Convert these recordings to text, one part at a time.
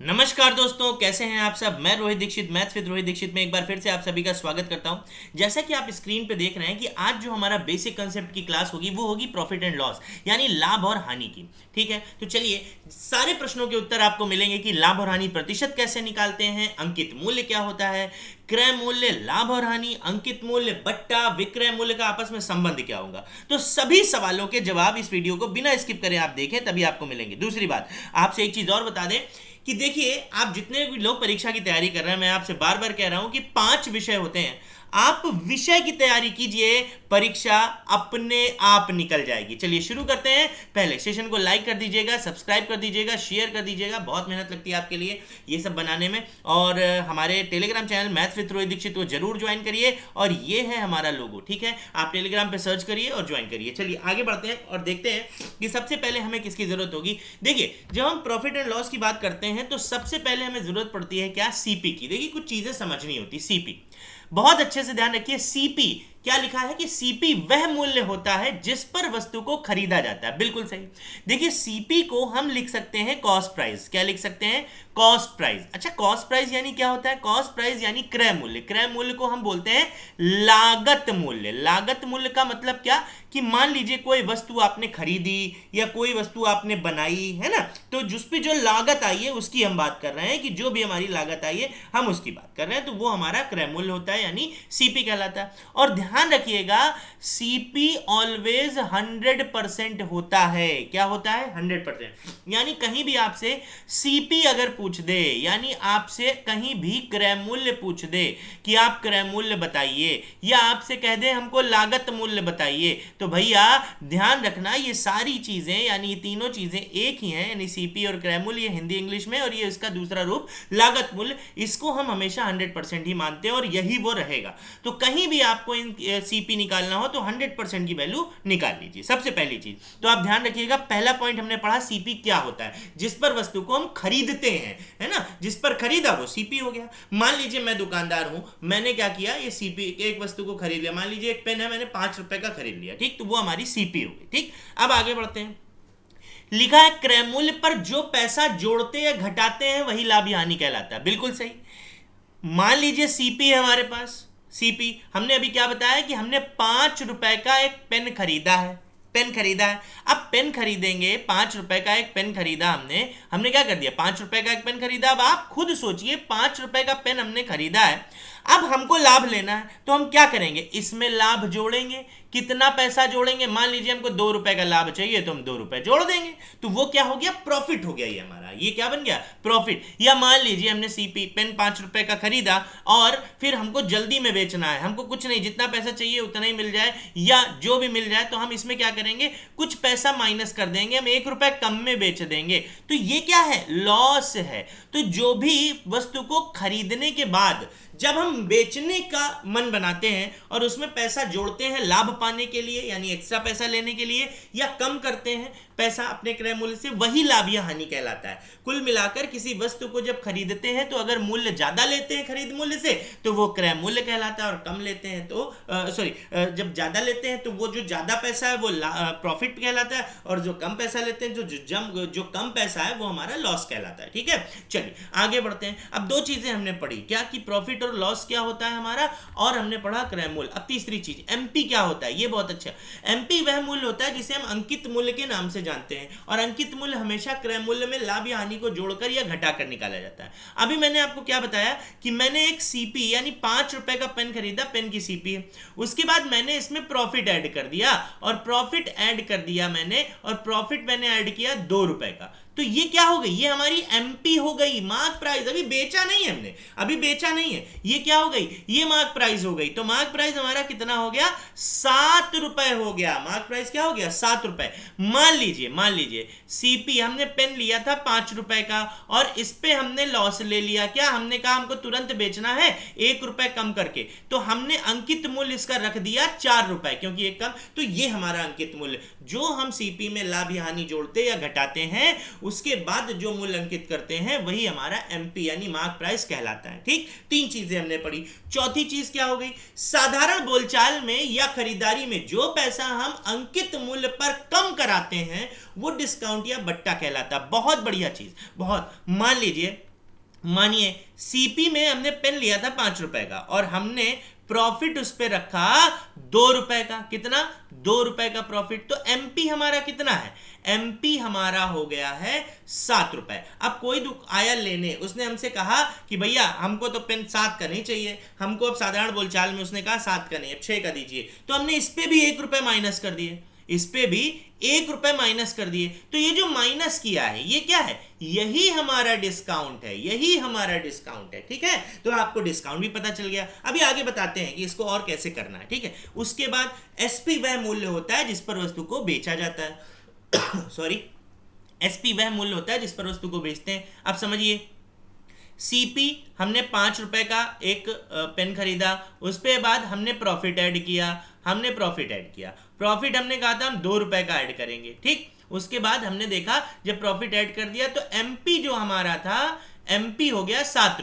नमस्कार दोस्तों, कैसे हैं आप सब। मैं रोहित दीक्षित, मैथ्स विद रोहित दीक्षित में एक बार फिर से आप सभी का स्वागत करता हूं। जैसा कि आप स्क्रीन पे देख रहे हैं कि आज जो हमारा बेसिक कंसेप्ट की क्लास होगी वो होगी प्रॉफिट एंड लॉस, यानी लाभ और हानि की। ठीक है, तो चलिए सारे प्रश्नों के उत्तर आपको मिलेंगे कि लाभ और हानि प्रतिशत कैसे निकालते हैं, अंकित मूल्य क्या होता है, क्रय मूल्य, लाभ और हानि, अंकित मूल्य बट्टा विक्रय मूल्य का आपस में संबंध क्या होगा। तो सभी सवालों के जवाब इस वीडियो को बिना स्किप करें आप देखें, तभी आपको मिलेंगे। दूसरी बात, आपसे एक चीज और बता दें कि देखिए, आप जितने भी लोग परीक्षा की तैयारी कर रहे हैं, मैं आपसे बार बार कह रहा हूं कि 5 विषय होते हैं। आप विषय की तैयारी कीजिए, परीक्षा अपने आप निकल जाएगी। चलिए शुरू करते हैं। पहले सेशन को लाइक कर दीजिएगा, सब्सक्राइब कर दीजिएगा, शेयर कर दीजिएगा। बहुत मेहनत लगती है आपके लिए ये सब बनाने में। और हमारे Telegram channel maths with Rohit Dikshit को जरूर ज्वाइन करिए। और ये है हमारा लोगो, ठीक है। आप टेलीग्राम पे सर्च करिए और ज्वाइन करिए। चलिए आगे बढ़ते हैं और देखते हैं कि सबसे पहले हमें किसकी जरूरत होगी। देखिए, जब हम प्रॉफिट एंड लॉस की बात करते हैं तो सबसे पहले हमें जरूरत पड़ती है क्या, सीपी की। देखिए, कुछ चीजें समझनी होती। सीपी बहुत अच्छे से ध्यान रखिए। सीपी क्या लिखा है कि सीपी वह मूल्य होता है जिस पर वस्तु को खरीदा जाता है। बिल्कुल सही। देखिए, सीपी को हम लिख सकते हैं कॉस्ट प्राइस। क्या लिख सकते हैं, कॉस्ट प्राइस। अच्छा, कॉस्ट प्राइस यानी क्या होता है, कॉस्ट प्राइस यानी क्रय मूल्य। क्रय मूल्य को हम बोलते हैं लागत मूल्य। लागत मूल्य का मतलब क्या कि मान लीजिए कोई वस्तु आपने खरीदी या कोई वस्तु आपने बनाई है ना, तो जिस पे जो लागत आई है उसकी हम बात कर रहे हैं कि जो भी हमारी लागत आई है हम उसकी बात कर रहे हैं, तो वो हमारा क्रय मूल्य होता है, यानी सीपी कहलाता है। और ध्यान रखिएगा, सीपी ऑलवेज 100% होता है। क्या होता है, 100%। यानी कहीं भी आपसे सीपी अगर पूछ दे, यानी आपसे कहीं भी क्रय मूल्य पूछ दे कि आप क्रय मूल्य बताइए, या आपसे कह दे हमको लागत मूल्य बताइए, तो भैया ध्यान रखना ये सारी चीजें, यानी ये तीनों चीजें एक ही हैं। यानी सीपी और क्रय मूल्य, ये हिंदी इंग्लिश में, और ये इसका दूसरा रूप लागत मूल्य, इसको हम हमेशा 100% ही मानते हैं और यही वो रहेगा। तो कहीं भी आपको इन सीपी निकालना हो तो 100% की वैल्यू निकाल लीजिए, सबसे पहली चीज। तो आप ध्यान रखिएगा, पहला पॉइंट हमने पढ़ा सीपी क्या होता है, जिस पर वस्तु को हम खरीदते हैं, है ना, जिस पर खरीदा वो सीपी हो गया। मान लीजिए मैं दुकानदार हूं, मैंने क्या किया, ये सीपी एक वस्तु को खरीद लिया। मान लीजिए एक पेन है, मैंने 5 रुपए का खरीद लिया, ठीक, तो वो हमारी सीपी हो गई। ठीक, अब आगे बढ़ते हैं। लिखा है क्रय मूल्य पर जो पैसा जोड़ते या घटाते हैं वही लाभ या हानि कहलाता है। बिल्कुल सही। मान लीजिए सीपी है हमारे पास। सीपी हमने अभी क्या बताया कि हमने 5 रुपए का एक पेन खरीदा है। पेन खरीदा है। अब पेन खरीदेंगे, 5 रुपए का एक पेन खरीदा हमने। हमने क्या कर दिया, 5 रुपए का एक पेन खरीदा। अब आप खुद सोचिए, 5 रुपए का पेन हमने खरीदा है, अब हमको लाभ लेना है, तो हम क्या करेंगे, इसमें लाभ जोड़ेंगे। कितना पैसा जोड़ेंगे, मान लीजिए हमको 2 रुपए का लाभ चाहिए तो हम 2 रुपए जोड़ देंगे, तो वो क्या हो गया, प्रॉफिट हो गया। ये हमारा, ये क्या बन गया, प्रॉफिट। या मान लीजिए हमने सीपी पेन 5 रुपए का खरीदा और फिर हमको जल्दी में बेचना है, हमको कुछ नहीं, जितना पैसा चाहिए उतना ही मिल जाए या जो भी मिल जाए, तो हम इसमें क्या करेंगे, कुछ पैसा माइनस कर देंगे, हम 1 रुपए कम में बेच देंगे। तो ये क्या है, लॉस है। तो जो भी वस्तु को खरीदने के बाद जब हम बेचने का मन बनाते हैं और उसमें पैसा जोड़ते हैं लाभ पाने के लिए, यानी एक्स्ट्रा पैसा लेने के लिए, या कम करते हैं पैसा अपने क्रय मूल्य से, वही लाभ या हानि कहलाता है। कुल मिलाकर किसी वस्तु को जब खरीदते हैं तो अगर मूल्य ज्यादा लेते हैं खरीद मूल्य से तो वो क्रय मूल्य कहलाता है, और कम लेते हैं तो जब ज्यादा लेते हैं तो वो जो ज्यादा पैसा है वो प्रॉफिट कहलाता है, और जो कम पैसा लेते हैं, जो कम पैसा है वो हमारा लॉस कहलाता है। ठीक है, चलिए आगे बढ़ते हैं। अब 2 चीजें हमने पढ़ी, क्या कि प्रॉफिट और लॉस क्या होता है हमारा, और हमने पढ़ा क्रय मूल्य। अब तीसरी चीज, एमपी क्या होता है, ये बहुत अच्छा। एमपी वह मूल्य होता है जिसे हम अंकित मूल्य के नाम से जानते हैं, और अंकित मूल्य हमेशा क्रय मूल्य में लाभ या हानि को जोड़कर या घटाकर निकाला जाता है। अभी मैंने आपको क्या बताया कि मैंने एक सीपी यानी 5 रुपए का पेन खरीदा, पेन की सीपी है, उसके बाद मैंने इसमें प्रॉफिट ऐड कर दिया, और प्रॉफिट ऐड कर दिया मैंने, और प्रॉफिट मैंने ऐड किया 2 रुपए का। तो ये क्या हो गई, ये हमारी एमपी हो गई, मार्क प्राइस। अभी बेचा नहीं है हमने, अभी बेचा नहीं है, ये क्या हो गई, ये मार्क प्राइस हो गई। तो मार्क प्राइस हमारा कितना हो गया, 7 रुपए हो गया। मार्क प्राइस क्या हो गया, 7 रुपए। मान लीजिए सीपी हमने पेन लिया था 5 रुपए का, और इस पे हमने लॉस ले लिया। क्या, हमने कहा हमको तुरंत बेचना है 1 रुपए कम करके, तो हमने अंकित मूल्य इसका रख दिया 4 रुपए, क्योंकि एक कम। तो ये हमारा अंकित मूल्य, जो हम सीपी में लाभ या हानि जोड़ते या घटाते हैं उसके बाद जो मूल्य अंकित करते हैं वही हमारा एमपी यानी मार्क प्राइस कहलाता है। ठीक, 3 चीजें हमने पढ़ी। चौथी चीज क्या हो गई? साधारण बोलचाल में या खरीदारी में जो पैसा हम अंकित मूल्य पर कम कराते हैं वो डिस्काउंट या बट्टा कहलाता है। बहुत बढ़िया चीज, बहुत। मानिए सीपी में हमने पेन लिया था 5 रुपए का और हमने प्रॉफिट उस पर रखा 2 रुपए का। कितना? 2 रुपए का प्रॉफिट। तो एमपी हमारा कितना है? एमपी हमारा हो गया है 7 रुपए। अब कोई आया लेने, उसने हमसे कहा कि भैया हमको तो पेन 7 का नहीं चाहिए, हमको अब साधारण बोलचाल में उसने कहा 7 का नहीं, अब 6 का दीजिए। तो हमने इस पे भी 1 रुपए माइनस कर दिए, इस पे भी 1 रुपए माइनस कर दिए। तो ये जो माइनस किया है ये क्या है? यही हमारा डिस्काउंट है, यही हमारा डिस्काउंट है। ठीक है, तो आपको डिस्काउंट भी पता चल गया। अभी आगे बताते हैं कि इसको और कैसे करना है। ठीक है, उसके बाद एसपी वह मूल्य होता है जिस पर वस्तु को बेचा जाता है। सॉरी, एसपी वह मूल्य होता है जिस पर वस्तु को बेचते हैं। अब समझिए, सीपी हमने 5 रुपए का एक पेन खरीदा, उस पे बाद हमने प्रॉफिट ऐड किया, प्रॉफिट हमने कहा था हम 2 रुपए का ऐड करेंगे। ठीक, उसके बाद हमने देखा जब प्रॉफिट ऐड कर दिया तो एमपी जो हमारा था, एमपी हो गया 7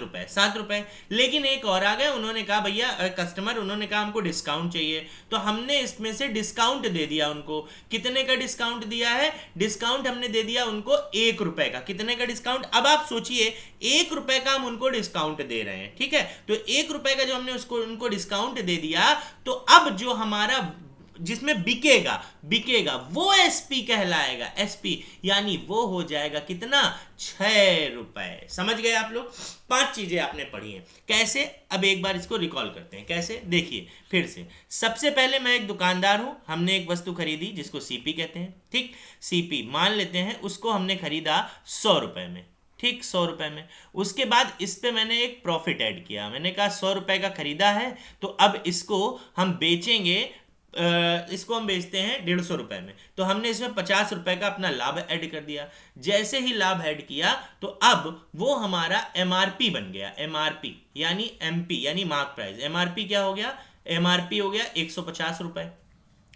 रुपए। लेकिन एक और आ गए, उन्होंने कहा भैया कस्टमर, उन्होंने कहा हमको डिस्काउंट चाहिए, तो हमने इसमें से डिस्काउंट दे दिया उनको। कितने का डिस्काउंट दिया है? डिस्काउंट हमने दे दिया उनको 1 रुपए का। कितने का डिस्काउंट? अब आप सोचिए 1 रुपए का हम उनको डिस्काउंट दे रहे हैं। ठीक है, तो 1 रुपए का जो हमने उनको डिस्काउंट दे दिया, तो अब जो हमारा जिसमें बिकेगा वो एसपी कहलाएगा। एसपी यानी वो हो जाएगा कितना? 6 रुपए। समझ गए आप लोग? 5 चीजें आपने पढ़ी हैं। कैसे? अब एक बार इसको रिकॉल करते हैं। कैसे? देखिए फिर से। सबसे पहले मैं एक दुकानदार हूं, हमने एक वस्तु खरीदी जिसको सीपी कहते हैं। ठीक, सीपी मान लेते हैं, उसको हमने खरीदा 100 रुपए में। ठीक, 100 रुपए में। उसके बाद इस पे मैंने एक प्रॉफिट ऐड किया, मैंने कहा 100 रुपए का खरीदा है, तो अब इसको हम बेचेंगे, इसको हम बेचते हैं 150 रुपए में। तो हमने इसमें 50 रुपए का अपना लाभ ऐड कर दिया। जैसे ही लाभ ऐड किया तो अब वो हमारा एमआरपी बन गया। एमआरपी यानी एमपी यानी मार्क प्राइस। एमआरपी क्या हो गया? एमआरपी हो गया 150 रुपए।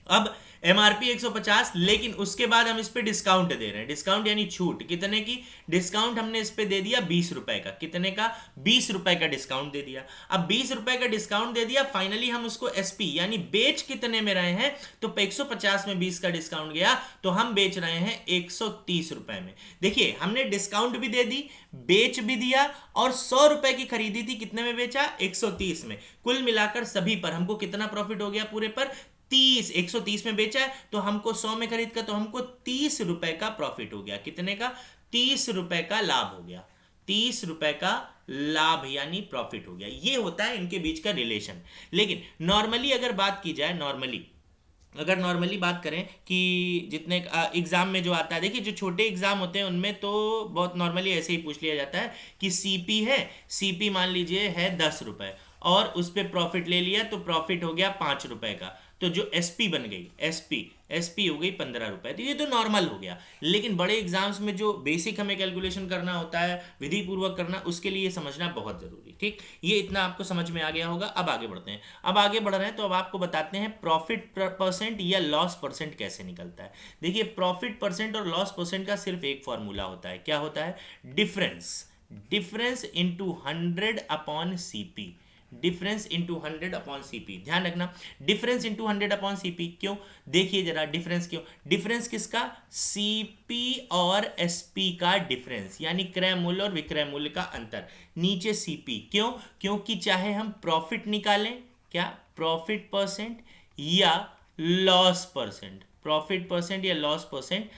अब एमआरपी 150, लेकिन उसके बाद हम इस पे डिस्काउंट दे रहे हैं। डिस्काउंट यानी छूट। कितने की? डिस्काउंट हमने इस पे दे दिया 20 रुपए का। कितने का? 20 रुपए का डिस्काउंट दे दिया। अब 20 रुपए का डिस्काउंट दे दिया, फाइनली हम उसको एसपी यानी बेच कितने में रहे हैं? तो 150 में 20 का डिस्काउंट गया, तो हम बेच रहे हैं 130 रुपए में। देखिए, हमने डिस्काउंट भी दे दी, बेच भी दिया, और 100 रुपए की खरीदी थी, कितने में बेचा? 130 में। कुल मिलाकर सभी पर हमको कितना प्रॉफिट हो गया? पूरे पर 30। 130 में बेचा है तो हमको 100 में खरीद कर, तो हमको 30 रुपए का प्रॉफिट हो गया। कितने का? 30 रुपए का लाभ हो गया। 30 रुपए का लाभ यानी प्रॉफिट हो गया। ये होता है इनके बीच का रिलेशन। लेकिन नॉर्मली अगर बात की जाए, नॉर्मली बात करें कि जितने एग्जाम में जो आता है, देखिए जो छोटे एग्जाम होते हैं उनमें तो बहुत नॉर्मली ऐसे ही पूछ लिया जाता है कि सीपी है, सीपी मान लीजिए है 10 रुपए और उस पर प्रॉफिट ले लिया, तो प्रॉफिट हो गया 5 रुपए का। तो जो एसपी बन गई, एसपी हो गई 15 रुपए। तो ये तो नॉर्मल हो गया। लेकिन बड़े एग्जाम्स में जो बेसिक हमें कैलकुलेशन करना होता है, विधि पूर्वक करना, उसके लिए समझना बहुत जरूरी। ठीक, ये इतना आपको समझ में आ गया होगा। अब आगे बढ़ते हैं। अब आगे बढ़ रहे हैं तो अब आपको बताते हैं प्रॉफिट परसेंट या लॉस परसेंट कैसे निकलता है। देखिए, प्रॉफिट परसेंट और लॉस परसेंट का सिर्फ एक फॉर्मूला होता है। क्या होता है? Difference into 100 upon CP. Difference into 100 upon CP. ध्यान रखना, डिफरेंस इंटू 100 अपॉन सीपी। क्यों? देखिए जरा, डिफरेंस क्यों? डिफरेंस किसका? सीपी और एसपी का डिफरेंस, यानी क्रय मूल्य और विक्रय मूल्य का अंतर। नीचे सीपी। क्यों? क्योंकि चाहे हम प्रॉफिट निकालें, क्या प्रॉफिट परसेंट या लॉस परसेंट, प्रॉफिट परसेंट या लॉस परसेंट,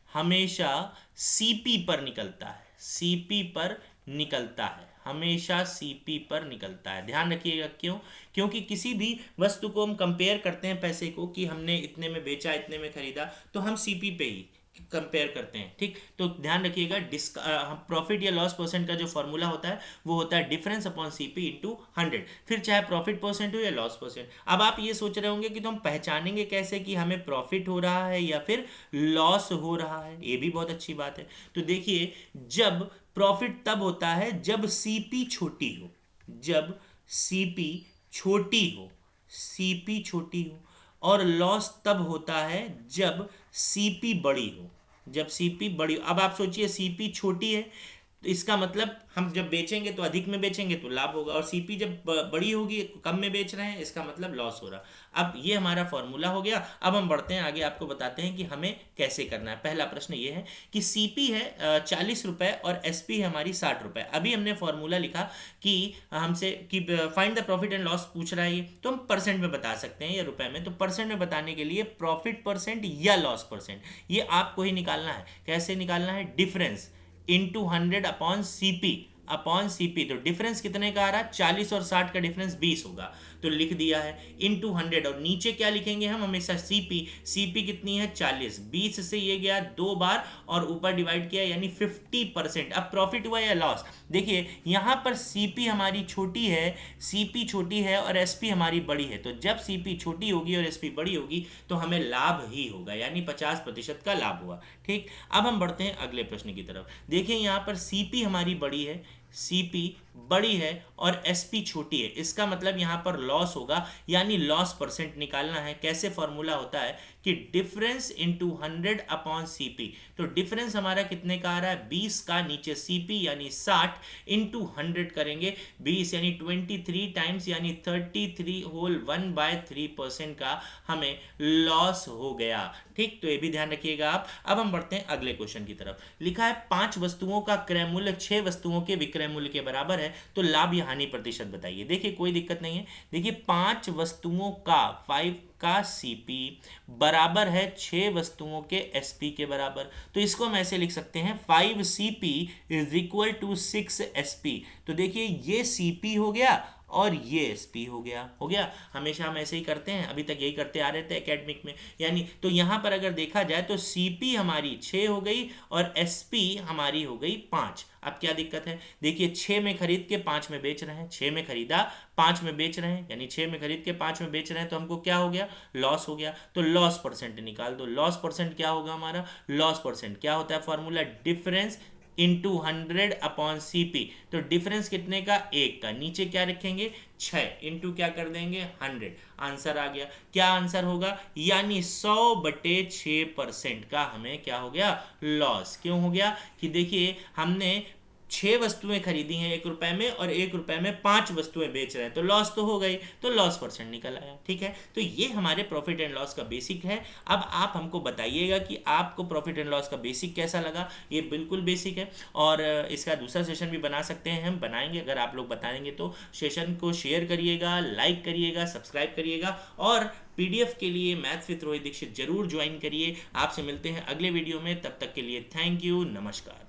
हमेशा सीपी पर निकलता है। सीपी पर निकलता है, हमेशा सीपी पर निकलता है। ध्यान रखिएगा। क्यों? क्योंकि किसी भी वस्तु को हम कंपेयर करते हैं पैसे को, कि हमने इतने में बेचा, इतने में खरीदा, तो हम सीपी पे ही कंपेयर करते हैं। ठीक, तो ध्यान रखिएगा, प्रॉफिट या लॉस परसेंट का जो फॉर्मूला होता है वो होता है डिफरेंस अपॉन सीपी इंटू 100। फिर चाहे प्रॉफिट परसेंट हो या लॉस परसेंट। अब आप ये सोच रहे होंगे कि तो हम पहचानेंगे कैसे कि हमें प्रॉफिट हो रहा है या फिर लॉस हो रहा है? ये भी बहुत अच्छी बात है। तो देखिए, जब प्रॉफिट तब होता है जब सीपी छोटी हो, जब सीपी छोटी हो, और लॉस तब होता है जब सीपी बड़ी हो, जब सीपी बड़ी, अब आप सोचिए सीपी छोटी है तो इसका मतलब हम जब बेचेंगे तो अधिक में बेचेंगे तो लाभ होगा, और सीपी जब बड़ी होगी, कम में बेच रहे हैं, इसका मतलब लॉस हो रहा। अब ये हमारा फॉर्मूला हो गया। अब हम बढ़ते हैं आगे, आपको बताते हैं कि हमें कैसे करना है। पहला प्रश्न ये है कि सीपी है 40 रुपये और एसपी है हमारी 60 रुपये। अभी हमने फॉर्मूला लिखा कि हमसे कि find the profit and loss पूछ रहा है ये, तो हम परसेंट में बता सकते हैं या रुपए में। तो परसेंट में बताने के लिए प्रॉफिट परसेंट या लॉस परसेंट, ये आपको ही निकालना है। कैसे निकालना है? Difference into 100 upon CP. तो डिफरेंस कितने का आ रहा है? 40 और 60 का डिफरेंस 20 होगा, तो लिख दिया है इंटू 100। और नीचे क्या लिखेंगे हम हमेशा? सीपी कितनी है? 40। 20 से ये गया 2 बार और ऊपर डिवाइड किया, यानी 50%। अब प्रॉफिट हुआ या लॉस? देखिए यहाँ पर सीपी हमारी छोटी है, सीपी छोटी है और एसपी हमारी बड़ी है। तो जब सीपी छोटी होगी और एसपी बड़ी होगी तो हमें लाभ ही होगा, यानी 50% का लाभ हुआ। ठीक, अब हम बढ़ते हैं अगले प्रश्न की तरफ। देखिए यहाँ पर सीपी हमारी बड़ी है, सीपी बड़ी है और एसपी छोटी है, इसका मतलब यहाँ पर लॉस होगा, यानी लॉस परसेंट निकालना है। कैसे फॉर्मूला होता है कि डिफरेंस इंटू 100 अपॉन सीपी। तो डिफरेंस हमारा कितने का आ रहा है? 20 का, नीचे सीपी यानी 60 इंटू 100 करेंगे, 20 यानी 23 टाइम्स, यानी 33 होल 1/3% का हमें लॉस हो गया। ठीक, तो ये भी ध्यान रखिएगा आप। अब हम बढ़ते हैं अगले क्वेश्चन की तरफ। लिखा है 5 वस्तुओं का क्रय मूल्य 6 वस्तुओं के विक्रय मूल्य के बराबर है, तो लाभ या हानि प्रतिशत बताइए। देखिए कोई दिक्कत नहीं है। देखिए 5 वस्तुओं का 5 का सीपी बराबर है 6 वस्तुओं के एसपी के बराबर, तो इसको हम ऐसे लिख सकते हैं 5 CP is equal to 6 SP. तो देखिए ये सीपी हो गया और ये एसपी हो गया। हमेशा हम ऐसे ही करते हैं, अभी तक यही करते आ रहे थे एकेडमिक में। यानी तो यहाँ पर अगर देखा जाए तो सीपी हमारी 6 हो गई और एसपी हमारी हो गई 5। अब क्या दिक्कत है? देखिए 6 में खरीद के 5 में बेच रहे हैं, 6 में खरीदा 5 में बेच रहे हैं, यानी 6 में खरीद के 5 में बेच रहे हैं, तो हमको क्या हो गया? लॉस हो गया। तो लॉस परसेंट निकाल दो। लॉस परसेंट क्या होगा हमारा? लॉस परसेंट क्या होता है? Formula difference into 100 upon CP. तो डिफरेंस कितने का? 1 का, नीचे क्या रखेंगे? 6 इंटू क्या कर देंगे? 100। आंसर आ गया। क्या आंसर होगा? यानी 100/6% का हमें क्या हो गया? लॉस। क्यों हो गया? कि देखिए हमने 6 वस्तुएं खरीदी हैं 1 रुपए में और 1 रुपए में 5 वस्तुएं बेच रहे हैं, तो लॉस तो हो गई, तो लॉस परसेंट निकल आया। ठीक है, तो ये हमारे प्रॉफिट एंड लॉस का बेसिक है। अब आप हमको बताइएगा कि आपको प्रॉफिट एंड लॉस का बेसिक कैसा लगा। ये बिल्कुल बेसिक है और इसका दूसरा सेशन भी बना सकते हैं, हम बनाएंगे। अगर आप लोग बताएंगे तो सेशन को शेयर करिएगा, लाइक करिएगा, सब्सक्राइब करिएगा और पीडीएफ के लिए मैथ्स विद रोहित दीक्षित जरूर ज्वाइन करिए। आपसे मिलते हैं अगले वीडियो में, तब तक के लिए थैंक यू, नमस्कार।